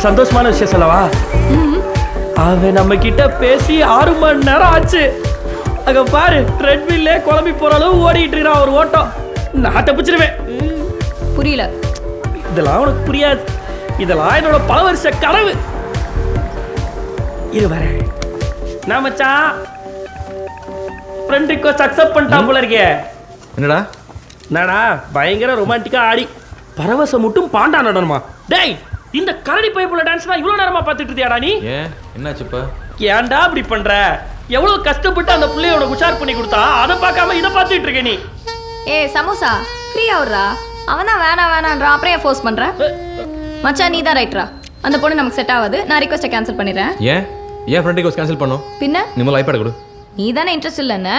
சந்தோஷமான விஷயம் சொல்லவா? அவன் நம்ம கிட்ட பேசி 6 மணி நேரம் ஆச்சு. அங்க பாரு, ட்ரெட்மில்லே குழம்பி போற அளவு ஓடிட்டு இருக்கான் ஒரு ஓட்டம். நான் தப்பிச்சிருவேன். புரியல. இதெல்லாம் உனக்கு புரியாது. இதெல்லாம் என்னோட பல வருஷ கனவு. இது வர நான் மச்சான் ஃப்ரெண்ட் ரிக்வெஸ்ட் அக்செப்ட் பண்ணிட்டான் போல இருக்கே. என்னடா நாடா பயங்கர ரொமான்டிக்கா ஆடி பரவசம் மட்டும் பாண்டா நடனமா? டேய், இந்த கரடி பைப்புல டான்ஸ் தான் இவ்வளவு நேரமா பார்த்துட்டு இருந்தியாடா நீ? ஏன் என்னாச்சு இப்ப? ஏன்டா அப்படி பண்ற? எவ்வளவு கஷ்டப்பட்டு அந்த புள்ளையோட உஷார் பண்ணி கொடுத்தா அதை பார்க்காம இதை பார்த்துட்டு இருக்க நீ. சமோசா ஃப்ரீ ஆகுறா. அவன் தான் வேணான்றான், அப்புறம் ஏன் ஃபோர்ஸ் பண்ற? மச்சான் நீ தான் ரைட்ரா. அந்த பொண்ணு நமக்கு செட் ஆகாது. நான் ரிக்வெஸ்ட்டை கேன்சல் பண்ணிடுறேன். ஏன் ஃப்ரெண்ட் ரிக்வெஸ்ட் கேன்சல் பண்ணோம்? பின்ன நீ முதல்ல ஐபேட் கொடு. நீ தானே இன்ட்ரெஸ்ட் இல்லைன்னு.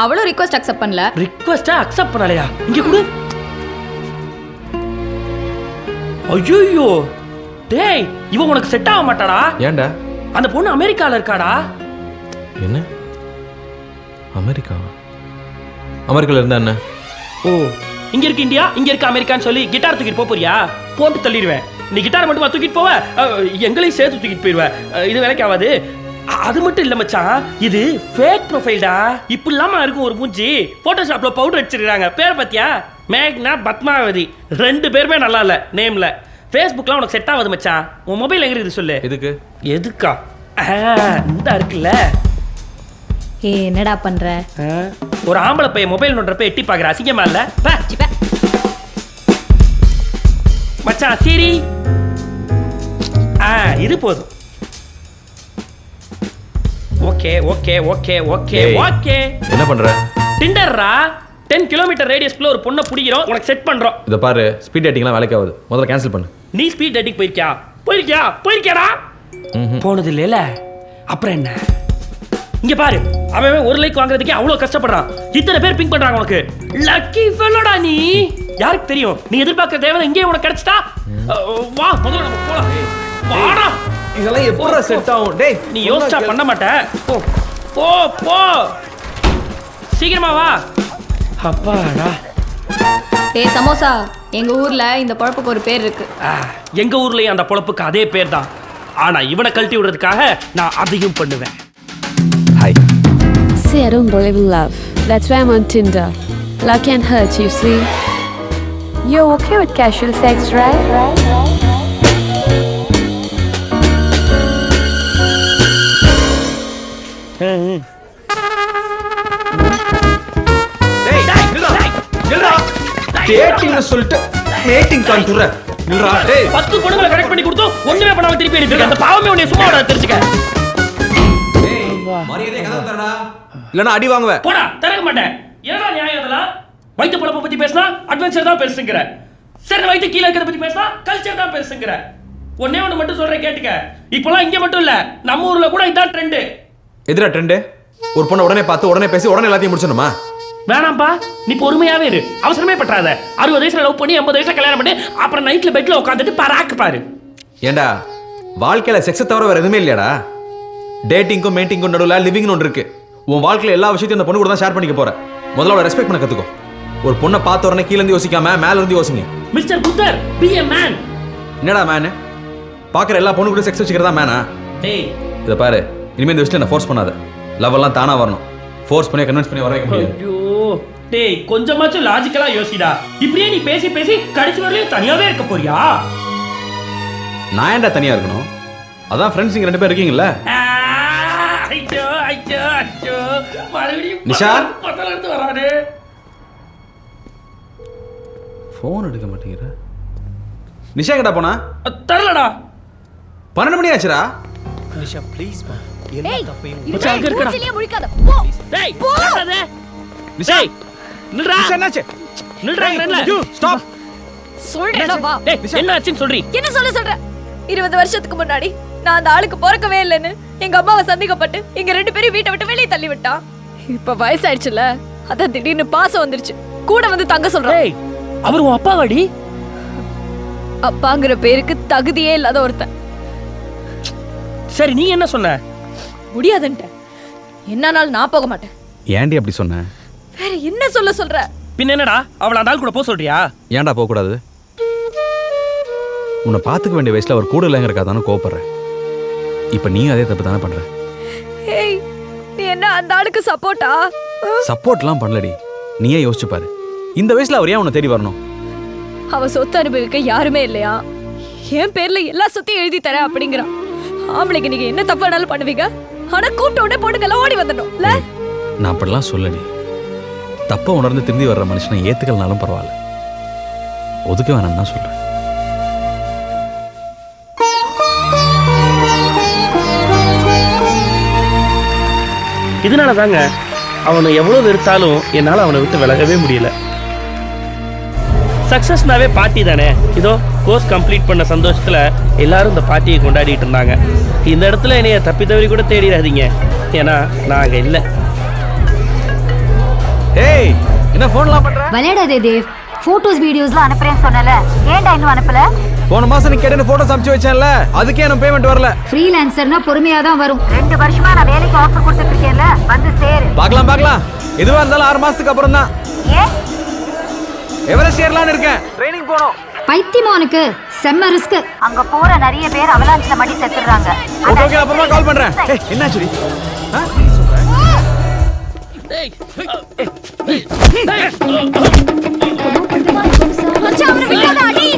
அவளும் ரிக்வெஸ்ட் அக்செப்ட் பண்ணல. ரிக்வெஸ்ட்டை அக்செப்ட் பண்ணலையா? இங்க கொடு. ஐயோ டேய், இவன் உனக்கு செட் ஆக மாட்டாடா. ஏன்டா? அந்த பொண்ணு அமெரிக்கால இருக்காடா. என்ன அமெரிக்காவா? அமெரிக்கால இருந்தா என்ன? ஓ, இங்க இருக்கு இந்தியா, இங்க இருக்கு அமெரிக்கான்னு சொல்லி கிட்டார் தூக்கிட்டு போறியா? போட்டு தள்ளிடுவேன். நீ கிட்டார் மட்டுமா தூக்கிட்டு போவ, எங்களையும் சேர்த்து தூக்கிட்டு போயிடுவேன். இது வேலைக்கு ஆகாது. அது மட்டும் இல்ல மச்சான், இது ஃபேக் ப்ரொஃபைல்டா. இப்படிலாமா இருக்கும் ஒரு மூஞ்சி? போட்டோஷாப்ல பவுடர் அடிச்சிருக்காங்க. பேர் பாத்தியா? மேக்னா பத்மாவதி. 2 பேருமே நல்லா இல்ல நேம்ல. ஃபேஸ்புக்லாம் உனக்கு செட் ஆகாது மச்சான். உன் மொபைல் எங்க இருக்குது சொல்லு. எதுக்கு? எதுக்கா? இந்த இருக்குல்ல. என்னடா பண்ற? ஒரு ஆம்பளை பையன் மொபைல் நோன்றப்ப எட்டி பாக்குற அசிங்கமா இல்ல? மச்சான் சரி, இது போதும். Okay okay okay okay okay. என்ன பண்ற? டிண்டர்ரா. 10 கிலோமீட்டர் ரேடியஸ்க்குள்ள ஒரு பொண்ணை பிடிக்கிறோம், உனக்கு செட் பண்றோம். இத பாரு, ஸ்பீட் டேட்டிங்லாம் வேலைக்கு ஆகுது. முதல்ல கேன்சல் பண்ணு. நீ ஸ்பீட் டேட்டிங் போயிருக்கியாடா? போனது இல்லைல, அப்புறம் என்ன? இங்க பாரு, அவன் ஒரு லைக் வாங்குறதுக்கே அவ்வளவு கஷ்டப்படுறான். இத்தனை பேர் பிங்க் பண்றாங்க உனக்கு. லக்கி ஃபெல்லோடா நீ. யாருக்கு தெரியும், நீ எதிர்பார்க்கிற தேவதை இங்கே உனக்கு கிடைச்சிட்டா. வா முதல்ல நம்ம போலாம். வாடா. இதெல்லாம் எப்பறா செட் ஆகும்? டேய், நீ யோசிச்சா பண்ண மாட்ட. போ போ போ, சீக்கிரமா வா. அப்பாடா. சமோசா, எங்க ஊர்ல இந்த பொழப்புக்கு ஒரு பேர் இருக்கு. எங்க ஊர்லயும் அந்த பொழப்புக்கு அதே பேர் தான். ஆனா இவனை கழட்டி விடுறதுக்காக நான் அதையும் பண்ணுவேன். Hi. See, I don't believe in love. That's why I'm on Tinder. Love can hurt, you see. You're okay with casual sex, right? டேட்டிங்னு சொல்லிட்டு டேட்டிங் காண்ற நில்றா. டேய், 10 பொண்ணுங்களை கரெக்ட் பண்ணி கொடுத்தோம், ஒண்ணுமே பண்ணாம திருப்பி எடுத்துக்க. அந்த பாவமே உன்னை சும்மா விட தெரிஞ்சுக்க. மரியாதை கதவு தரடா, இல்லனா அடி வாங்குவே. போடா, தரக்க மாட்டேன். என்னடா நியாயம் இதெல்லாம்? வயித்து பொழப்ப பத்தி பேசினா அட்வென்ச்சர் தான் பெருசுங்கற. சரி, வயித்து கீழ இருக்கத பத்தி பேசினா கல்ச்சர் தான் பெருசுங்கற. ஒண்ணே ஒண்ணு மட்டும் சொல்றேன் கேட்டுக்க. இப்போலாம் இங்க மட்டும் இல்ல, நம்ம ஊர்ல கூட இதான் ட்ரெண்ட். எதுடா ட்ரெண்ட்? ஒரு பொண்ணை உடனே பார்த்து உடனே பேசி உடனே எல்லாத்தையும் முடிச்சணுமா? வேணாம்பா, நீ பொறுமையாவே இரு. அவசரமே பற்றாத. 60 வயசுல லவ் பண்ணி 80 வயசுல கல்யாணம் பண்ணி அப்புறம் நைட்ல பெட்ல உட்காந்துட்டு பராக்கு பாரு. ஏண்டா, வாழ்க்கையில செக்ஸ் தவிர வேற எதுவுமே இல்லையாடா? டேட்டிங்கும் மெயின்டிங்கும் நடுவில் லிவிங்னு ஒன்று இருக்கு. உன் வாழ்க்கையில எல்லா விஷயத்தையும் அந்த பொண்ணு கூட தான் ஷேர் பண்ணிக்க போற. முதல்ல அவளை ரெஸ்பெக்ட் பண்ண கத்துக்கோ. ஒரு பொண்ணை பார்த்த உடனே கீழ இருந்து யோசிக்காம மேல இருந்து யோசிங்க. Mister Buddha, B a man. என்னடா மேன்? பாக்குற எல்லா பொண்ணு கூட செக்ஸ் வச்சுக்கிறதா மேனா? டேய், இத பாரு, இனிமே இந்த விஷயத்தை ஃபோர்ஸ் பண்ணாத. லவ் எல்லாம் தானா வரணும். ஃபோர்ஸ் பண்ணி கன்வின்ஸ் பண்ணி வர வைக்க முடியாது. ஐயோ டேய், கொஞ்சமாச்சும் லாஜிக்கலா யோசிடா. இப்படியே நீ பேசி பேசி கடைசி வரலையும் தனியாவே இருக்க போறியா? நான் ஏன்டா தனியா இருக்கணும்? அதான் ஃப்ரெண்ட்ஸ் இங்க 2 பேர் இருக்கீங்கல்ல. ஐயோ ஐயோ ஐயோ, மறுபடியும் நிஷா பத்தல இருந்து வரானே. ஃபோன் எடுக்க மாட்டேங்கிற. நிஷா எங்கடா போனா? தரலடா. 12 மணி ஆச்சுடா. நிஷா ப்ளீஸ் மா, எல்லா தப்பையும் மச்சான் அங்க இருக்கடா. முழிக்காத. போ. டேய், போடாதே. நிஷா, நில்றா. நிஷா என்னாச்சு? நில்றாங்கறல. ஸ்டாப். சொல்றேடா வா. டேய், என்ன ஆச்சுன்னு சொல்றீ? என்ன சொல்ற? 20 வருஷத்துக்கு முன்னாடி நான் அந்த ஆளுக்கு பிறக்கவே இல்லைன்னு எங்க அம்மாவை சந்தேகப்பட்டு எங்க 2 பேரும் வீட்டை விட்டு வெளியே தள்ளி விட்டான். இப்ப வயசாயிடுச்சுல, அதான் திடீர்னு பாசம் வந்துருச்சு. கூட வந்து தங்க சொல்றேன். டேய், அவர் உன் அப்பாவாடி? அப்பாங்கிற பேருக்கு தகுதியே இல்லாத ஒருத்தன். சரி, நீ என்ன சொன்ன? முடியாதுன்ட்ட. என்னானாலும் நான் போக மாட்டேன். ஏன்டி அப்படி சொன்ன? வேற என்ன சொல்ற? பின்ன என்னடா, அவள அந்த ஆள் கூட போக சொல்றியா? ஏன்டா போக கூடாது? உன்னை பார்த்துக்க வேண்டிய வயசில் அவர் கூட இல்லைங்கிறக்கா தானே கோவப்படுறேன். இப்போ நீ அதே தப்பு தானே பண்ணுற. ஏய் நீ என்ன அந்த ஆளுக்கு சப்போர்ட்டா? சப்போர்ட்லாம் பண்ணலடி. நீயே யோசிச்சு பாரு, இந்த வயசில் அவர் ஏன் உன்னை தேடி வரணும்? அவ சொத்து அனுபவிக்க யாருமே இல்லையா? என் பேர்ல எல்லா சொத்தையும் எழுதி தரேன் அப்படிங்கிறான். ஆம்பளைக்கு நீங்க என்ன தப்பு வேணாலும் பண்ணுவீங்க, ஆனா கூப்பிட்ட உடனே பொண்ணுங்கெல்லாம் ஓடி வந்துடணும் இல்ல? நான் அப்படிலாம் சொல்லடி. தப்பை உணர்ந்து திரும்பி வர்ற மனுஷனை ஏத்துக்கலனாலும் பரவாயில்ல, ஒதுக்க வேணாம்னு தான் சொல்றேன். இதனால தாங்க அவனை எவ்வளோ வெறுத்தாலும் என்னால் அவனை விட்டு விலகவே முடியல. சக்ஸஸ்னாவே பார்ட்டி தானே. இதோ கோர்ஸ் கம்ப்ளீட் பண்ண சந்தோஷத்தில் எல்லாரும் இந்த பார்ட்டியை கொண்டாடிட்டு இருந்தாங்க. இந்த இடத்துல என்னைய தப்பி தவறி கூட தேடிடாதீங்க, ஏன்னா நாங்கள் இல்லை. ஏய், என்ன ஃபோன்லாம் பண்ற? விளையாடாதே தேவ். போட்டோஸ் வீடியோஸ்லாம் அனுப்புறேன்னு சொன்னல, ஏன்டா இன்னும் அனுப்பல? போன மாசம் நீ கேட்ட போட்டோஸ் அனுப்பிச்சு வச்சேன்ல, அதுக்கே எனக்கு பேமெண்ட் வரல. ஃப்ரீலான்சர்னா பொறுமையா தான் வரும். 2 வருஷமா நான் வேலைக்கு ஆஃபர் கொடுத்துட்டு இருக்கேன்ல, வந்து சேரு. பார்க்கலாம். எதுவா இருந்தாலும் 6 மாசத்துக்கு அப்புறம் தான். ஏன் எவரெஸ்ட் ஏறலாம்னு இருக்கேன். ட்ரெய்னிங் போணும். பைத்தியமா உனக்கு? செம்ம ரிஸ்க். அங்க போற நிறைய பேர் அவலாஞ்சில மாட்டி செத்துறாங்க. ஓகே, அப்புறமா கால் பண்றேன். ஏய், என்னாச்சுடி? மச்சான் அவரை விடாத அடி.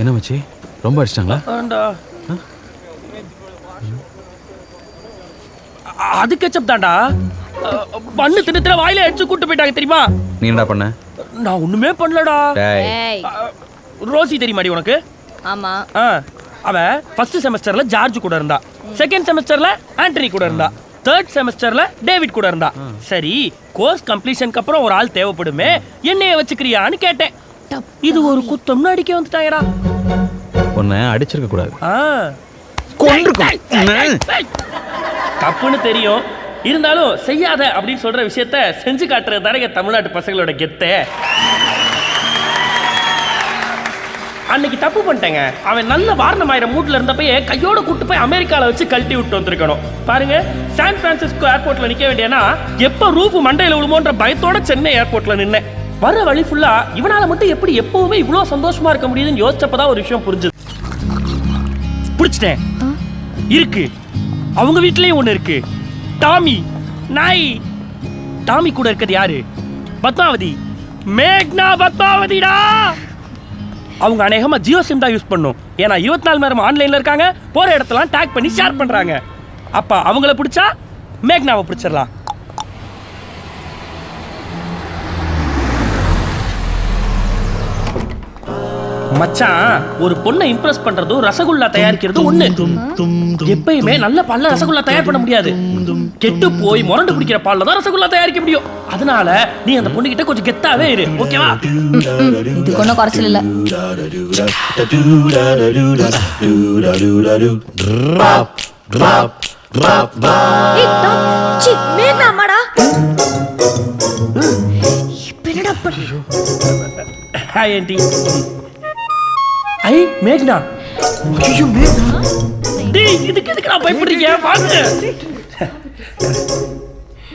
என்ன மச்சி, ரொம்ப அடிச்சிட்டாங்களா? அது கெச்சப் தான்டா. பண்ணு தினத்துல வாயில அடிச்சு கூட்டு போயிட்டாங்க தெரியுமா? நீ என்னடா பண்ண? நான் ஒண்ணுமே பண்ணலடா. ஏய் ரோசி தெரியுமாடி உனக்கு? ஆமா. அவ ஃபர்ஸ்ட் செமஸ்டர்ல ஜார்ஜ் கூட இருந்தா, செகண்ட் செமஸ்டர்ல ஆண்டனி கூட இருந்தா, தேர்ட் செமஸ்டர்ல டேவிட் கூட இருந்தா. சரி, கோர்ஸ் கம்ப்ளீஷனுக்கு அப்புறம் ஒரு ஆள் தேவைப்படுமே, என்னைய வச்சுக்கிறியான்னு கேட்டேன். இது ஒரு குத்தம்னு அடிக்க வந்துட்டாங்கடா. உன்னை அடிச்சிருக்க கூடாது. தப்புன்னு தெரியும், இருந்தாலும் செய்யாத அப்படின்னு சொல்ற விஷயத்த செஞ்சு காட்டுறது தானே தமிழ்நாட்டு பசங்களோட கெத்தே. அன்னைக்கு தப்பு பண்ணிட்டேங்க. அவன் நல்ல வாரணமாயிரம் மூட்ல இருந்தப்பயே கையோட கூட்டு போய் அமெரிக்கால வச்சு கழட்டி விட்டு வந்திருக்கணும். பாருங்க, சான் பிரான்சிஸ்கோ ஏர்போர்ட்ல நிக்க வேண்டியனா எப்ப ரூஃப் மண்டையில விழுமோன்ற பயத்தோட சென்னை ஏர்போர்ட்ல நின்னேன். வர வழி ஃபுல்லா இவனால மட்டும் எப்படி எப்பவுமே இவ்வளவு சந்தோஷமா இருக்க முடியுதுன்னு யோசிச்சப்பதான் ஒரு விஷயம் புரிஞ்சுது. புடிச்சிட்டேன். இருக்கு, அவங்க வீட்லயும் ஒண்ணு இருக்கு. டாமி நாய். டாமி கூட இருக்கிறது யாரு? பத்மாவதி. மேக்னா பத்மாவதிடா. அவங்க அநேகமா ஜியோ சிம் தான் யூஸ் பண்ணும். ஏன்னா 24 மணி நேரம் ஆன்லைன்ல இருக்காங்க, போற இடத்தெல்லாம் டேக் பண்ணி ஷேர் பண்றாங்க. அப்ப அவங்கள பிடிச்சா மேக்னாவை பிடிச்சிடலாம். மச்சான், ஒரு பொண்ணை இம்ப்ரெஸ் பண்றதும் ரசகுல்லா தயாரிக்கிறது ஒண்ணு. எப்பயுமே நல்ல பால்ல ரசகுல்லா தயார் பண்ண முடியாது. கெட்டு போய் முரண்டு குடிக்கிற பால்ல தான் ரசகுல்லா தயாரிக்க முடியும். அதனால நீ அந்த பொண்ணு கிட்ட கொஞ்சம் கெத்தாவே இரு, ஓகேவா? இது கொண்டு குறைச்சல் இல்ல. Hi aunty. ஐ மேக்னா. ஐயோ மேக்னா. டேய், இதுக்கு எதுக்கு நான் பயப்படுறீங்க? வாங்க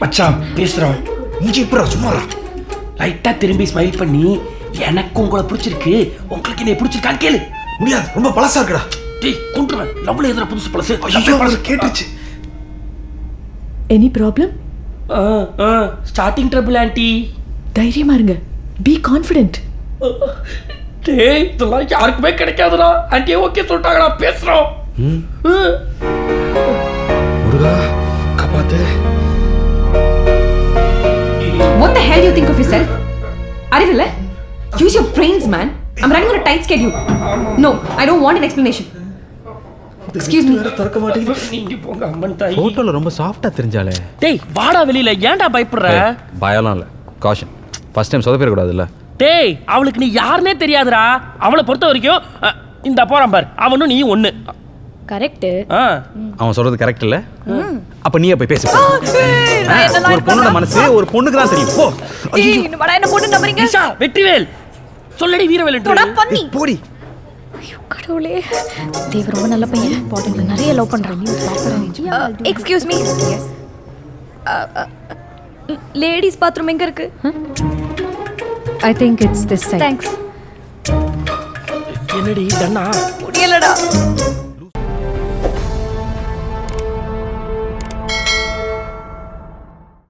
மச்சான், பேசுறோம். இஞ்சி புறா சும்மாரா. லைட்டா திரும்பி ஸ்மைல் பண்ணி, எனக்கு உங்களை பிடிச்சிருக்கு, உங்களுக்கு என்ன பிடிச்சிருக்கான்னு கேளு. முடியாது, ரொம்ப பழசா இருக்குடா. டேய், கொன்றுவேன். லவ்ல எதுல புதுசு பழசு? ஐயோ, பழசு கேட்டுச்சு. Any problem? Starting trouble aunty. தைரியமா இருங்க. Be confident. டேய், இதெல்லாம் யாருக்குமே கிடைக்காதுடா. ஆண்டியே ஓகே சொல்லிட்டாங்கடா, பேசுறோம். முருகா, காப்பாத்து. What the hell do you think of yourself? அறிவில்ல? Use your brains, man. I'm running on a tight schedule. No, I don't want an explanation. Excuse me. தரக்க மாட்டேங்குது. நீங்க போங்க அம்மன் தாய். போட்டோல ரொம்ப சாஃப்ட்டா தெரிஞ்சாலே. டேய், வாடா வெளியில. ஏன்டா பயப்படுற? பயம்லாம் இல்ல, காஷன். ஃபர்ஸ்ட் டைம் சொதப்பிட கூடாதுல்ல. டேய் அவளுக்கு நீ யாருன்னே தெரியாதுடா. அவளை பொறுத்த வரைக்கும் இந்த போறான் பார், அவனும் நீ ஒண்ணு. கரெக்ட். அவன் சொல்றது கரெக்ட் இல்ல? அப்ப நீயே போய் பேசு. ஒரு பொண்ணோட மனசு ஒரு பொண்ணுக்கு தான் தெரியும். போ. என்ன பொண்ணு நம்புறீங்க? நிஷா, வெற்றிவேல் சொல்லடி வீரவேல் தொட பண்ணி. போடி. ஐயோ கடவுளே, தேவ ரொம்ப நல்ல பையன். பாட்டில நிறைய லவ் பண்றான். எக்ஸ்கியூஸ் மீ, லேடிஸ் பாத்ரூம் எங்க இருக்கு? I think it's this side. Thanks. என்னடி தண்ணா முடியலடா.